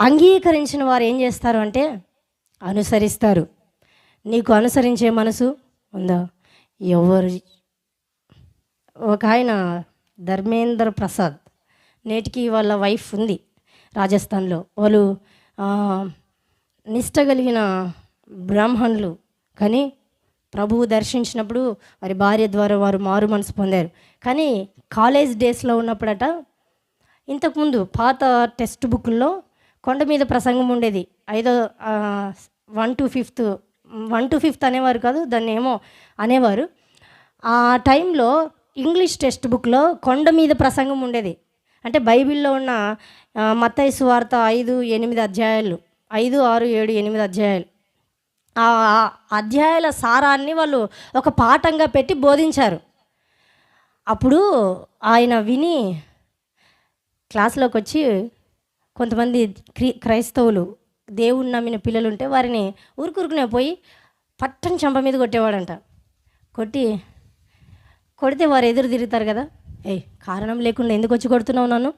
అంగీకరించిన వారు ఏం చేస్తారు అంటే అనుసరిస్తారు. నీకు అనుసరించే మనసు ఉందా? ఎవరు? ఒక ఆయన ధర్మేంద్ర ప్రసాద్, నేటికి వాళ్ళ వైఫ్ ఉంది రాజస్థాన్లో. వాళ్ళు నిష్ట కలిగిన బ్రాహ్మణులు, కానీ ప్రభువు దర్శించినప్పుడు వారి భార్య ద్వారా వారు మారు మనసు పొందారు. కానీ కాలేజ్ డేస్లో ఉన్నప్పుడట, ఇంతకుముందు పాత టెక్స్ట్ బుక్లో కొండ మీద ప్రసంగం ఉండేది. 1 to 5 అనేవారు కాదు, దాన్ని ఏమో అనేవారు. ఆ టైంలో ఇంగ్లీష్ టెక్స్ట్ బుక్లో కొండ మీద ప్రసంగం ఉండేది. అంటే బైబిల్లో ఉన్న మత్తయి సువార్త 5-8 అధ్యాయాలు, 5, 6, 7, 8 అధ్యాయాలు, ఆ అధ్యాయాల సారాన్ని వాళ్ళు ఒక పాఠంగా పెట్టి బోధించారు. అప్పుడు ఆయన విని క్లాస్లోకి వచ్చి కొంతమంది క్రైస్తవులు దేవుణ్ణి నమ్మిన పిల్లలు ఉంటే వారిని ఊరుకునే పోయి పట్టని చెంప మీద కొట్టేవాడంట. కొడితే వారు ఎదురు తిరుగుతారు కదా, కారణం లేకుండా ఎందుకు వచ్చి కొడుతున్నావు నన్ను